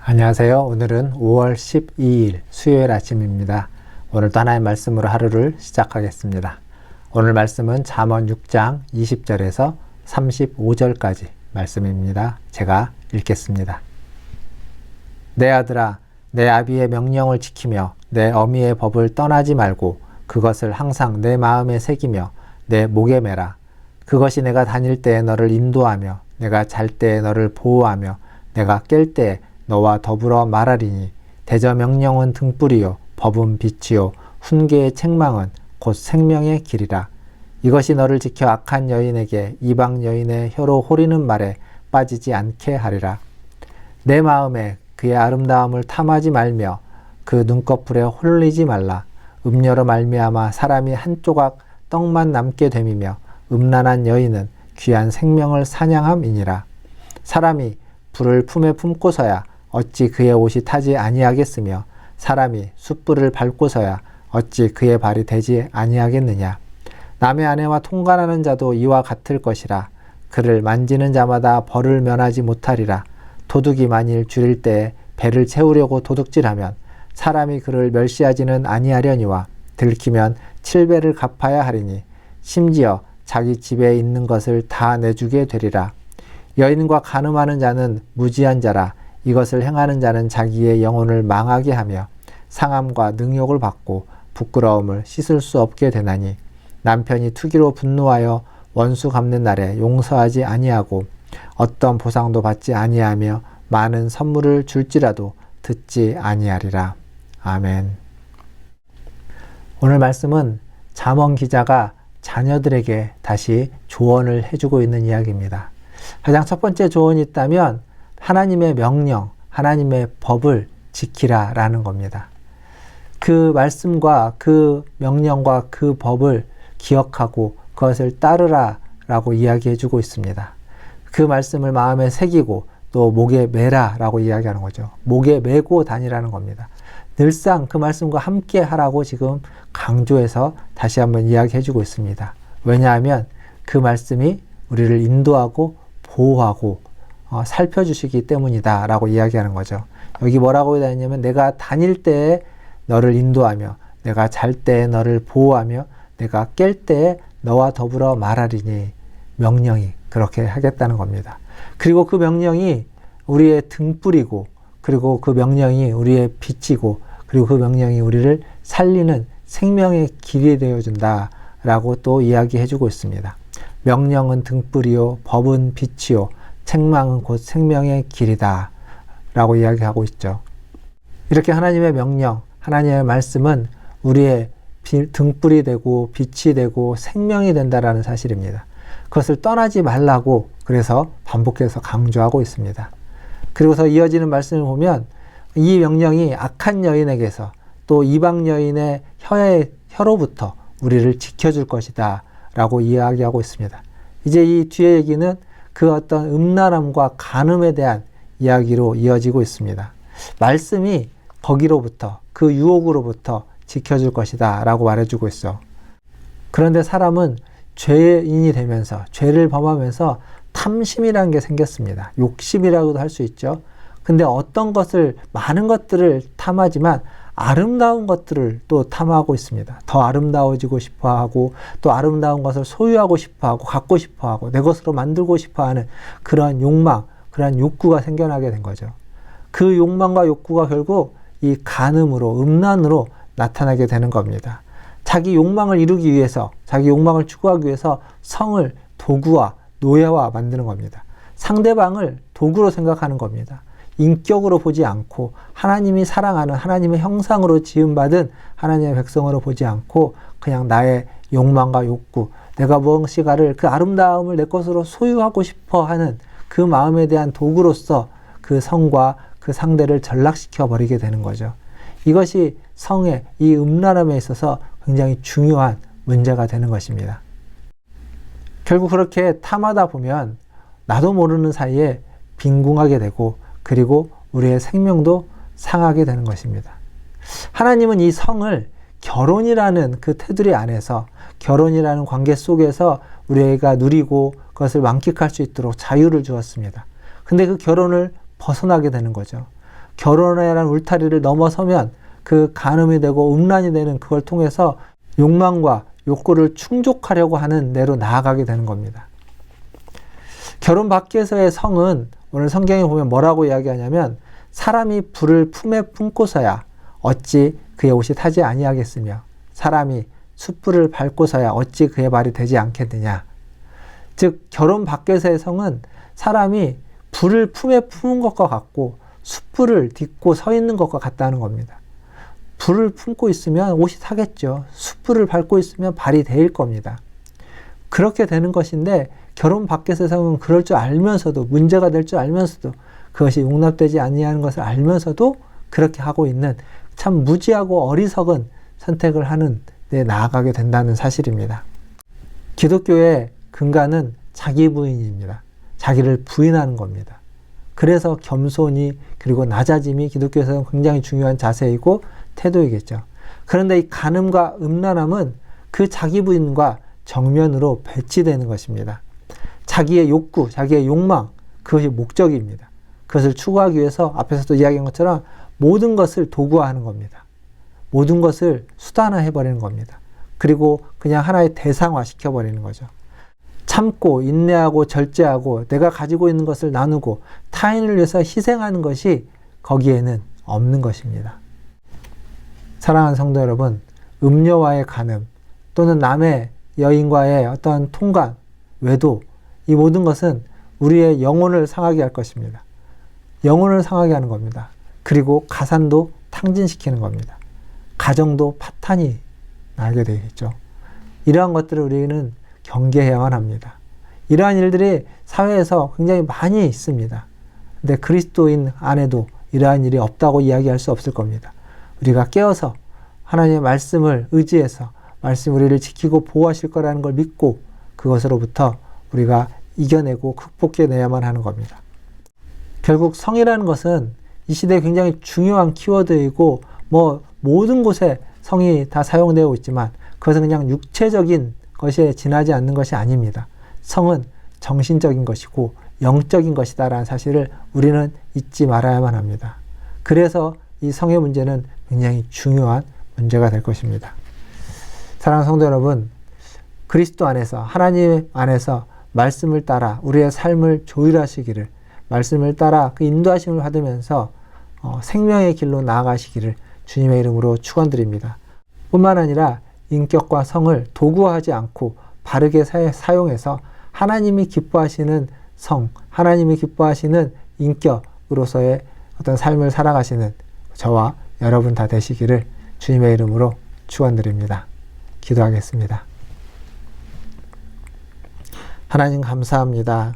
안녕하세요. 오늘은 5월 12일 수요일 아침입니다. 오늘도 하나의 말씀으로 하루를 시작하겠습니다. 오늘 말씀은 잠언 6장 20절에서 35절까지 말씀입니다. 제가 읽겠습니다. 내 아들아, 내 아비의 명령을 지키며 내 어미의 법을 떠나지 말고 그것을 항상 내 마음에 새기며 내 목에 매라. 그것이 내가 다닐 때에 너를 인도하며 내가 잘 때에 너를 보호하며 내가 깰 때에 너와 더불어 말하리니 대저 명령은 등불이요 법은 빛이요 훈계의 책망은 곧 생명의 길이라. 이것이 너를 지켜 악한 여인에게 이방 여인의 혀로 호리는 말에 빠지지 않게 하리라. 내 마음에 그의 아름다움을 탐하지 말며 그 눈꺼풀에 홀리지 말라. 음녀로 말미암아 사람이 한 조각 떡만 남게 됨이며 음란한 여인은 귀한 생명을 사냥함이니라. 사람이 불을 품에 품고서야 어찌 그의 옷이 타지 아니하겠으며 사람이 숯불을 밟고서야 어찌 그의 발이 되지 아니하겠느냐. 남의 아내와 통관하는 자도 이와 같을 것이라. 그를 만지는 자마다 벌을 면하지 못하리라. 도둑이 만일 줄일 때에 배를 채우려고 도둑질하면 사람이 그를 멸시하지는 아니하려니와 들키면 7배를 갚아야 하리니 심지어 자기 집에 있는 것을 다 내주게 되리라. 여인과 간음하는 자는 무지한 자라. 이것을 행하는 자는 자기의 영혼을 망하게 하며 상함과 능욕을 받고 부끄러움을 씻을 수 없게 되나니 남편이 투기로 분노하여 원수 갚는 날에 용서하지 아니하고 어떤 보상도 받지 아니하며 많은 선물을 줄지라도 듣지 아니하리라. 아멘. 오늘 말씀은 잠언 기자가 자녀들에게 다시 조언을 해주고 있는 이야기입니다. 가장 첫 번째 조언이 있다면 하나님의 명령, 하나님의 법을 지키라 라는 겁니다. 그 말씀과 그 명령과 그 법을 기억하고 그것을 따르라 라고 이야기해 주고 있습니다. 그 말씀을 마음에 새기고 또 목에 매라 라고 이야기하는 거죠. 목에 매고 다니라는 겁니다. 늘상 그 말씀과 함께 하라고 지금 강조해서 다시 한번 이야기해 주고 있습니다. 왜냐하면 그 말씀이 우리를 인도하고 보호하고 살펴주시기 때문이다 라고 이야기하는 거죠. 여기 뭐라고 되냐면 내가 다닐 때에 너를 인도하며 내가 잘 때에 너를 보호하며 내가 깰 때에 너와 더불어 말하리니 명령이 그렇게 하겠다는 겁니다. 그리고 그 명령이 우리의 등불이고 그리고 그 명령이 우리의 빛이고 그리고 그 명령이 우리를 살리는 생명의 길이 되어준다 라고 또 이야기해주고 있습니다. 명령은 등불이요 법은 빛이요 책망은 곧 생명의 길이다 라고 이야기하고 있죠. 이렇게 하나님의 명령, 하나님의 말씀은 우리의 등불이 되고 빛이 되고 생명이 된다라는 사실입니다. 그것을 떠나지 말라고 그래서 반복해서 강조하고 있습니다. 그리고서 이어지는 말씀을 보면 이 명령이 악한 여인에게서 또 이방 여인의 혀로부터 우리를 지켜줄 것이다 라고 이야기하고 있습니다. 이제 이 뒤에 얘기는 그 어떤 음란함과 간음에 대한 이야기로 이어지고 있습니다. 말씀이 거기로부터 그 유혹으로부터 지켜줄 것이다 라고 말해주고 있어. 그런데 사람은 죄인이 되면서 죄를 범하면서 탐심이라는 게 생겼습니다. 욕심이라고도 할 수 있죠. 근데 어떤 것을 많은 것들을 탐하지만 아름다운 것들을 또 탐하고 있습니다. 더 아름다워지고 싶어하고 또 아름다운 것을 소유하고 싶어하고 갖고 싶어하고 내 것으로 만들고 싶어하는 그런 욕망, 그런 욕구가 생겨나게 된 거죠. 그 욕망과 욕구가 결국 이 간음으로 음란으로 나타나게 되는 겁니다. 자기 욕망을 이루기 위해서 자기 욕망을 추구하기 위해서 성을 도구와 노예화 만드는 겁니다. 상대방을 도구로 생각하는 겁니다. 인격으로 보지 않고 하나님이 사랑하는 하나님의 형상으로 지음받은 하나님의 백성으로 보지 않고 그냥 나의 욕망과 욕구, 내가 무엇인가를 그 아름다움을 내 것으로 소유하고 싶어 하는 그 마음에 대한 도구로서 그 성과 그 상대를 전락시켜 버리게 되는 거죠. 이것이 성의 이 음란함에 있어서 굉장히 중요한 문제가 되는 것입니다. 결국 그렇게 탐하다 보면 나도 모르는 사이에 빈궁하게 되고 그리고 우리의 생명도 상하게 되는 것입니다. 하나님은 이 성을 결혼이라는 그 테두리 안에서 결혼이라는 관계 속에서 우리가 누리고 그것을 만끽할 수 있도록 자유를 주었습니다. 근데 그 결혼을 벗어나게 되는 거죠. 결혼이라는 울타리를 넘어서면 그 간음이 되고 음란이 되는 그걸 통해서 욕망과 욕구를 충족하려고 하는 데로 나아가게 되는 겁니다. 결혼 밖에서의 성은 오늘 성경에 보면 뭐라고 이야기하냐면 사람이 불을 품에 품고서야 어찌 그의 옷이 타지 아니하겠으며 사람이 숯불을 밟고서야 어찌 그의 발이 되지 않겠느냐. 즉 결혼 밖에서의 성은 사람이 불을 품에 품은 것과 같고 숯불을 딛고 서 있는 것과 같다는 겁니다. 불을 품고 있으면 옷이 타겠죠. 숯불을 밟고 있으면 발이 데일 겁니다. 그렇게 되는 것인데 결혼 밖에서의 성은 그럴 줄 알면서도 문제가 될 줄 알면서도 그것이 용납되지 아니하는 것을 알면서도 그렇게 하고 있는 참 무지하고 어리석은 선택을 하는 데 나아가게 된다는 사실입니다. 기독교의 근간은 자기 부인입니다. 자기를 부인하는 겁니다. 그래서 겸손이 그리고 낮아짐이 기독교에서는 굉장히 중요한 자세이고 태도이겠죠. 그런데 이 간음과 음란함은 그 자기 부인과 정면으로 배치되는 것입니다. 자기의 욕구, 자기의 욕망, 그것이 목적입니다. 그것을 추구하기 위해서 앞에서도 이야기한 것처럼 모든 것을 도구화하는 겁니다. 모든 것을 수단화해버리는 겁니다. 그리고 그냥 하나의 대상화 시켜버리는 거죠. 참고 인내하고 절제하고 내가 가지고 있는 것을 나누고 타인을 위해서 희생하는 것이 거기에는 없는 것입니다. 사랑하는 성도 여러분, 음녀와의 간음 또는 남의 여인과의 어떤 통관, 외도, 이 모든 것은 우리의 영혼을 상하게 할 것입니다. 영혼을 상하게 하는 겁니다. 그리고 가산도 탕진시키는 겁니다. 가정도 파탄이 나게 되겠죠. 이러한 것들을 우리는 경계해야만 합니다. 이러한 일들이 사회에서 굉장히 많이 있습니다. 근데 그리스도인 안에도 이러한 일이 없다고 이야기할 수 없을 겁니다. 우리가 깨어서 하나님의 말씀을 의지해서 말씀 우리를 지키고 보호하실 거라는 걸 믿고 그것으로부터 우리가 이겨내고 극복해내야만 하는 겁니다. 결국 성이라는 것은 이 시대에 굉장히 중요한 키워드이고 모든 곳에 성이 다 사용되어 있지만 그것은 그냥 육체적인 것에 지나지 않는 것이 아닙니다. 성은 정신적인 것이고 영적인 것이다라는 사실을 우리는 잊지 말아야만 합니다. 그래서 이 성의 문제는 굉장히 중요한 문제가 될 것입니다. 사랑하는 성도 여러분, 그리스도 안에서 하나님 안에서 말씀을 따라 우리의 삶을 조율하시기를, 말씀을 따라 그 인도하심을 받으면서 생명의 길로 나아가시기를 주님의 이름으로 축원드립니다. 뿐만 아니라 인격과 성을 도구화하지 않고 바르게 사용해서 하나님이 기뻐하시는 성, 하나님이 기뻐하시는 인격으로서의 어떤 삶을 살아가시는 저와 여러분 다 되시기를 주님의 이름으로 축원드립니다. 기도하겠습니다. 하나님 감사합니다.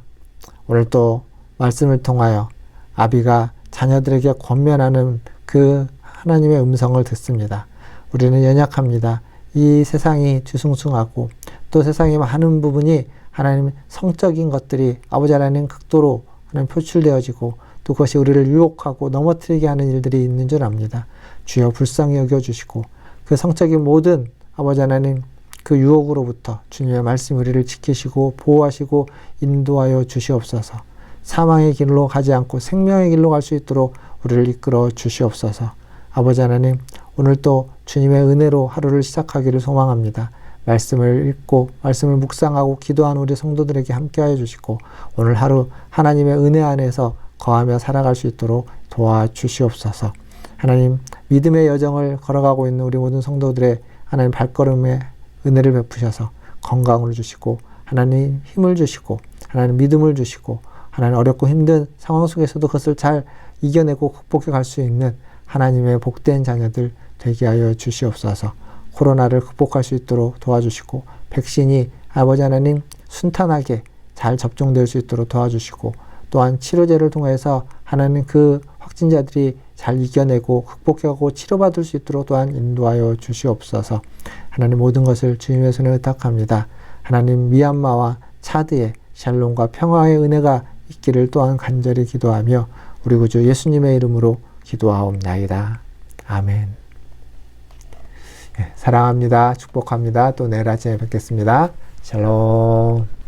오늘 또 말씀을 통하여 아비가 자녀들에게 권면하는 그 하나님의 음성을 듣습니다. 우리는 연약합니다. 이 세상이 뒤숭숭하고 또 세상의 많은 부분이 하나님 성적인 것들이 아버지 하나님 극도로 하나님 표출되어지고 또 그것이 우리를 유혹하고 넘어뜨리게 하는 일들이 있는 줄 압니다. 주여 불쌍히 여겨주시고 그 성적인 모든 아버지 하나님 그 유혹으로부터 주님의 말씀 우리를 지키시고 보호하시고 인도하여 주시옵소서. 사망의 길로 가지 않고 생명의 길로 갈 수 있도록 우리를 이끌어 주시옵소서. 아버지 하나님, 오늘 또 주님의 은혜로 하루를 시작하기를 소망합니다. 말씀을 읽고 말씀을 묵상하고 기도하는 우리 성도들에게 함께하여 주시고 오늘 하루 하나님의 은혜 안에서 거하며 살아갈 수 있도록 도와주시옵소서. 하나님, 믿음의 여정을 걸어가고 있는 우리 모든 성도들의 하나님 발걸음에 은혜를 베푸셔서 건강을 주시고 하나님 힘을 주시고 하나님 믿음을 주시고 하나님 어렵고 힘든 상황 속에서도 그것을 잘 이겨내고 극복해 갈 수 있는 하나님의 복된 자녀들 되게 하여 주시옵소서. 코로나를 극복할 수 있도록 도와주시고 백신이 아버지 하나님 순탄하게 잘 접종될 수 있도록 도와주시고 또한 치료제를 통해서 하나님 그 확진자들이 잘 이겨내고 극복하고 치료받을 수 있도록 또한 인도하여 주시옵소서. 하나님 모든 것을 주님의 손에 의탁합니다. 하나님 미얀마와 차드에 샬롬과 평화의 은혜가 있기를 또한 간절히 기도하며 우리 구주 예수님의 이름으로 기도하옵나이다. 아멘. 사랑합니다. 축복합니다. 또 내일 아침에 뵙겠습니다. 샬롬.